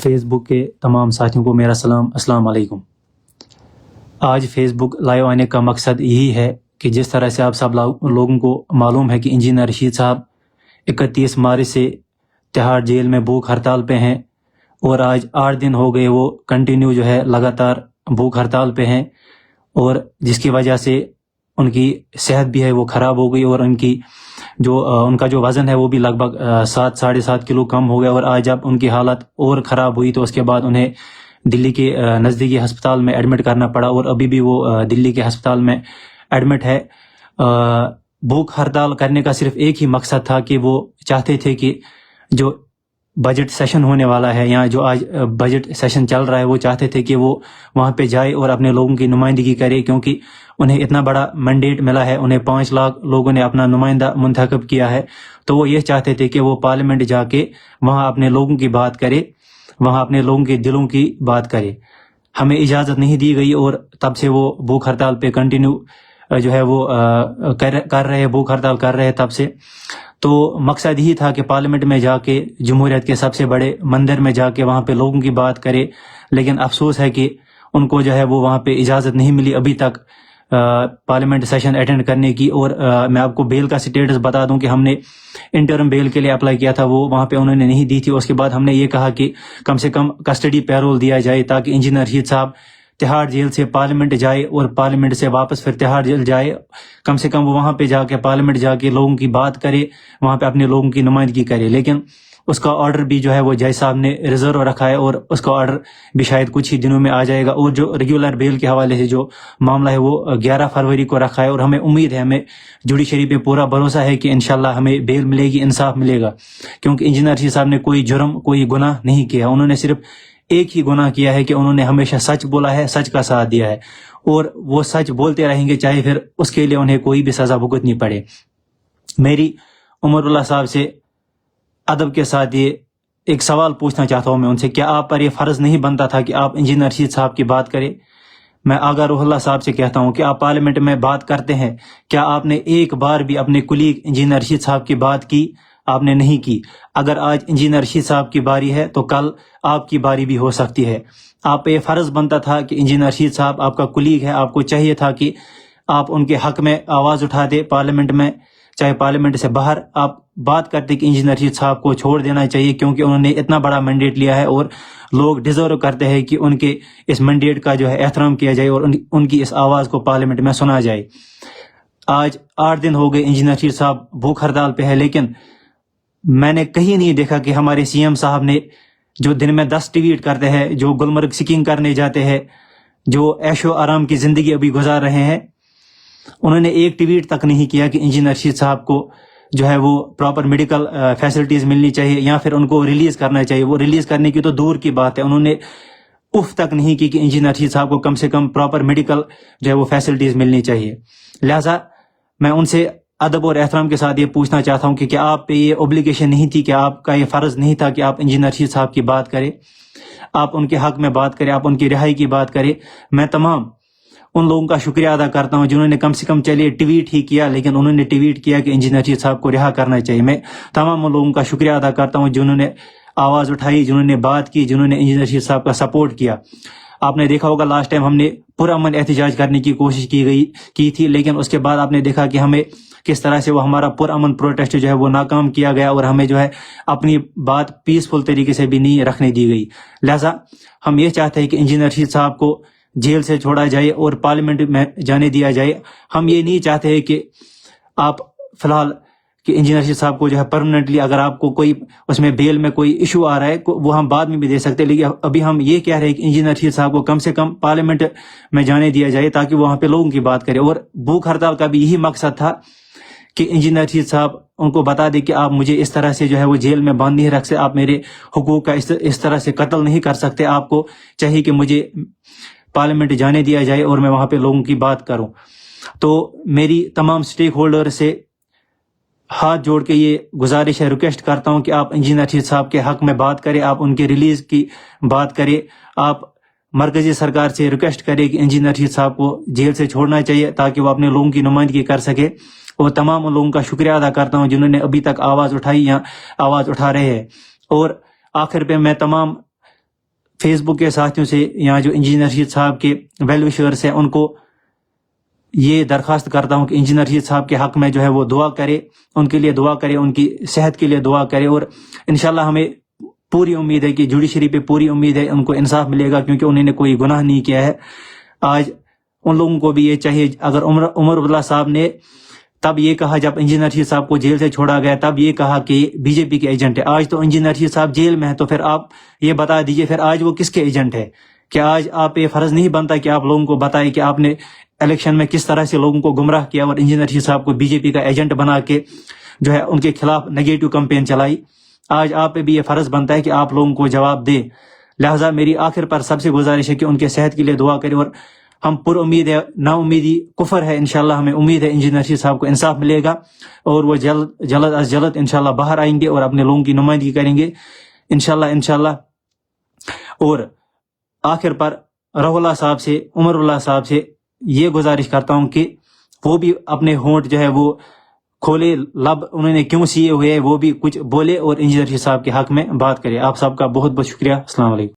Face بک کے تمام ساتھیوں کو میرا سلام، السلام علیکم۔ آج فیس بک لائیو آنے کا مقصد یہی ہے کہ جس طرح سے آپ سب لوگوں کو معلوم ہے کہ انجینئر رشید صاحب 31 مارچ سے تہاڑ جیل میں بھوک ہڑتال پہ ہیں، اور آج 8 دن ہو گئے وہ کنٹینیو لگاتار بھوک ہڑتال پہ ہیں، اور جس کی وجہ سے ان کی صحت بھی ہے وہ خراب ہو گئی، اور ان کا جو وزن ہے وہ بھی لگ بھگ 7-7.5 کلو کم ہو گیا، اور آج جب ان کی حالت اور خراب ہوئی تو اس کے بعد انہیں دلی کے نزدیکی ہسپتال میں ایڈمٹ کرنا پڑا، اور ابھی بھی وہ دلی کے ہسپتال میں ایڈمٹ ہے۔ بھوک ہڑتال کرنے کا صرف ایک ہی مقصد تھا کہ وہ چاہتے تھے کہ جو بجٹ سیشن ہونے والا ہے یا جو آج بجٹ سیشن چل رہا ہے، وہ چاہتے تھے کہ وہ وہاں پہ جائے اور اپنے لوگوں کی نمائندگی کرے، کیونکہ انہیں اتنا بڑا مینڈیٹ ملا ہے، انہیں 5 لاکھ لوگوں نے اپنا نمائندہ منتخب کیا ہے، تو وہ یہ چاہتے تھے کہ وہ پارلیمنٹ جا کے وہاں اپنے لوگوں کی بات کرے، وہاں اپنے لوگوں کے دلوں کی بات کرے۔ ہمیں اجازت نہیں دی گئی، اور تب سے وہ بھوک ہڑتال پہ کنٹینیو وہ کر رہے، بھوک ہڑتال کر رہے تب سے۔ تو مقصد یہی تھا کہ پارلیمنٹ میں جا کے جمہوریت کے سب سے بڑے مندر میں جا کے وہاں پہ لوگوں کی بات کرے، لیکن افسوس ہے کہ ان کو وہ وہاں پہ اجازت نہیں ملی ابھی تک پارلیمنٹ سیشن اٹینڈ کرنے کی۔ اور میں آپ کو بیل کا سٹیٹس بتا دوں کہ ہم نے انٹرم بیل کے لیے اپلائی کیا تھا، وہ وہاں پہ انہوں نے نہیں دی تھی۔ اس کے بعد ہم نے یہ کہا کہ کم سے کم کسٹڈی پیرول دیا جائے، تاکہ انجینئر رشید صاحب تہاڑ جیل سے پارلیمنٹ جائے، اور پارلیمنٹ سے واپس پھر تہاڑ جیل جائے، کم سے کم وہ وہاں پہ جا کے پارلیمنٹ جا کے لوگوں کی بات کرے، وہاں پہ اپنے لوگوں کی نمائندگی کرے۔ لیکن اس کا آرڈر بھی وہ جج صاحب نے ریزرو رکھا ہے، اور اس کا آرڈر بھی شاید کچھ ہی دنوں میں آ جائے گا۔ اور جو ریگولر بیل کے حوالے سے جو معاملہ ہے وہ 11 فروری کو رکھا ہے، اور ہمیں امید ہے، ہمیں جوڈیشری پہ پورا بھروسہ ہے کہ انشاءاللہ ہمیں بیل ملے گی، انصاف ملے گا، کیونکہ انجینئر رشید صاحب نے کوئی جرم، کوئی گناہ نہیں کیا۔ انہوں نے صرف ایک ہی گناہ کیا ہے کہ انہوں نے ہمیشہ سچ بولا ہے، سچ کا ساتھ دیا ہے، اور وہ سچ بولتے رہیں گے، چاہے پھر اس کے لیے انہیں کوئی بھی سزا بھگتنی پڑے۔ میری عمر اللہ صاحب سے ادب کے ساتھ یہ ایک سوال پوچھنا چاہتا ہوں میں ان سے، کیا آپ پر یہ فرض نہیں بنتا تھا کہ آپ انجینئر رشید صاحب کی بات کریں؟ میں آغا روح اللہ صاحب سے کہتا ہوں کہ آپ پارلیمنٹ میں بات کرتے ہیں، کیا آپ نے ایک بار بھی اپنے کلیگ انجینئر رشید صاحب کی بات کی؟ آپ نے نہیں کی۔ اگر آج انجینئر رشید صاحب کی باری ہے تو کل آپ کی باری بھی ہو سکتی ہے۔ آپ پہ یہ فرض بنتا تھا کہ انجینئر رشید صاحب آپ کا کلیگ ہے، آپ کو چاہیے تھا کہ آپ ان کے حق میں آواز اٹھا دے پارلیمنٹ میں، چاہے پارلیمنٹ سے باہر آپ بات کرتے کہ انجینئر رشید صاحب کو چھوڑ دینا چاہیے، کیونکہ انہوں نے اتنا بڑا مینڈیٹ لیا ہے، اور لوگ ڈیزرو کرتے ہیں کہ ان کے اس مینڈیٹ کا احترام کیا جائے، اور ان کی اس آواز کو پارلیمنٹ میں سنا جائے۔ آج 8 دن ہو گئے انجینئر رشید صاحب بھوک ہڑتال پہ ہے، لیکن میں نے کہیں نہیں دیکھا کہ ہمارے سی ایم صاحب نے، جو دن میں 10 ٹویٹ کرتے ہیں، جو گلمرگ سکینگ کرنے جاتے ہیں، جو عیش و آرام کی زندگی ابھی گزار رہے ہیں، انہوں نے ایک ٹویٹ تک نہیں کیا کہ انجینئر رشید صاحب کو وہ پراپر میڈیکل فیسلٹیز ملنی چاہیے، یا پھر ان کو ریلیز کرنا چاہیے۔ وہ ریلیز کرنے کی تو دور کی بات ہے، انہوں نے اف تک نہیں کی کہ انجینئر رشید صاحب کو کم سے کم پراپر میڈیکل وہ فیسلٹیز ملنی چاہیے۔ لہٰذا میں ان سے ادب اور احترام کے ساتھ یہ پوچھنا چاہتا ہوں کہ کیا آپ پہ یہ اوبلیگیشن نہیں تھی، کہ آپ کا یہ فرض نہیں تھا کہ آپ انجینئر رشید صاحب کی بات کریں، آپ ان کے حق میں بات کریں، آپ ان کی رہائی کی بات کریں۔ میں تمام ان لوگوں کا شکریہ ادا کرتا ہوں جنہوں نے کم سے کم چلیے ٹویٹ ہی کیا، لیکن انہوں نے ٹویٹ کیا کہ انجینئر رشید صاحب کو رہا کرنا چاہیے۔ میں تمام ان لوگوں کا شکریہ ادا کرتا ہوں جنہوں نے آواز اٹھائی، جنہوں نے بات کی، جنہوں نے انجینئر رشید صاحب کا سپورٹ کیا۔ آپ نے دیکھا ہوگا لاسٹ ٹائم ہم نے پرامن احتجاج کرنے کی کوشش کی تھی، لیکن اس کے بعد آپ نے دیکھا کہ ہمیں کس طرح سے وہ ہمارا پرامن پروٹیسٹ وہ ناکام کیا گیا، اور ہمیں اپنی بات پیسفل طریقے سے بھی نہیں رکھنے دی گئی۔ لہٰذا ہم یہ چاہتے ہیں کہ انجینئر رشید صاحب کو جیل سے چھوڑا جائے اور پارلیمنٹ میں جانے دیا جائے۔ ہم یہ نہیں چاہتے ہیں کہ آپ فی الحال کہ انجینئر رشید صاحب کو پرماننٹلی، اگر آپ کو کوئی اس میں بیل میں کوئی ایشو آ رہا ہے وہ ہم بعد میں بھی دے سکتے ہیں، لیکن ابھی ہم یہ کہہ رہے ہیں کہ انجینئر رشید صاحب کو کم سے کم پارلیمنٹ میں جانے دیا جائے، تاکہ وہ وہاں پہ لوگوں کی بات کرے۔ اور بھوک ہڑتال کا بھی یہی مقصد تھا کہ انجینئر رشید صاحب ان کو بتا دے کہ آپ مجھے اس طرح سے وہ جیل میں بند نہیں رکھ سکتے، آپ میرے حقوق کا اس طرح سے قتل نہیں کر سکتے، آپ کو چاہیے کہ مجھے پارلیمنٹ جانے دیا جائے اور میں وہاں پہ لوگوں کی بات کروں۔ تو میری تمام سٹیک ہولڈر سے ہاتھ جوڑ کے یہ گزارش ہے، ریکویسٹ کرتا ہوں کہ آپ انجینئر رشید صاحب کے حق میں بات کریں، آپ ان کے ریلیز کی بات کریں، آپ مرکزی سرکار سے ریکویسٹ کریں کہ انجینئر رشید صاحب کو جیل سے چھوڑنا چاہیے، تاکہ وہ اپنے لوگوں کی نمائندگی کر سکے۔ اور تمام ان لوگوں کا شکریہ ادا کرتا ہوں جنہوں نے ابھی تک آواز اٹھائی یا آواز اٹھا رہے ہیں۔ اور آخر پہ میں تمام فیس بک کے ساتھیوں سے یا جو انجینئر رشید صاحب کے ویل وشرز ہیں ان کو یہ درخواست کرتا ہوں کہ انجینئر رشید صاحب کے حق میں جو ہے وہ دعا کرے، ان کے لیے دعا کرے، ان کی صحت کے لیے دعا کرے، اور انشاءاللہ ہمیں پوری امید ہے کہ جوڈیشری پہ پوری امید ہے ان کو انصاف ملے گا، کیونکہ انہوں نے کوئی گناہ نہیں کیا ہے۔ آج ان لوگوں کو بھی یہ چاہیے، اگر عمر عبداللہ صاحب نے تب یہ کہا جب انجینئر رشید صاحب کو جیل سے چھوڑا گیا، تب یہ کہا کہ بی جے پی کے ایجنٹ ہے، آج تو انجینئر رشید صاحب جیل میں ہے، تو پھر آپ یہ بتا دیجئے پھر آج وہ کس کے ایجنٹ ہے؟ کہ آج آپ یہ فرض نہیں بنتا کہ آپ لوگوں کو بتائیں کہ آپ نے الیکشن میں کس طرح سے لوگوں کو گمراہ کیا اور انجینئر رشید صاحب کو بی جے پی کا ایجنٹ بنا کے جو ہے ان کے خلاف نگیٹو کمپین چلائی۔ آج آپ پہ بھی یہ فرض بنتا ہے کہ آپ لوگوں کو جواب دے۔ لہٰذا میری آخر پر سب سے گزارش ہے کہ ان کے صحت کے لیے دعا کریں، اور ہم پر امید ہے، نا امیدی کفر ہے، انشاءاللہ ہمیں امید ہے انجینئر رشید صاحب کو انصاف ملے گا اور وہ جلد از جلد انشاءاللہ باہر آئیں گے اور اپنے لوگوں کی نمائندگی کریں گے انشاءاللہ۔ اور آخر پر رحو اللہ صاحب سے، عمر اللہ صاحب سے یہ گزارش کرتا ہوں کہ وہ بھی اپنے ہونٹ جو ہے وہ کھولے، لب انہوں نے کیوں سیے ہوئے وہ بھی کچھ بولے اور انجینئر رشید صاحب کے حق میں بات کرے۔ آپ سب کا بہت بہت شکریہ۔ السلام علیکم۔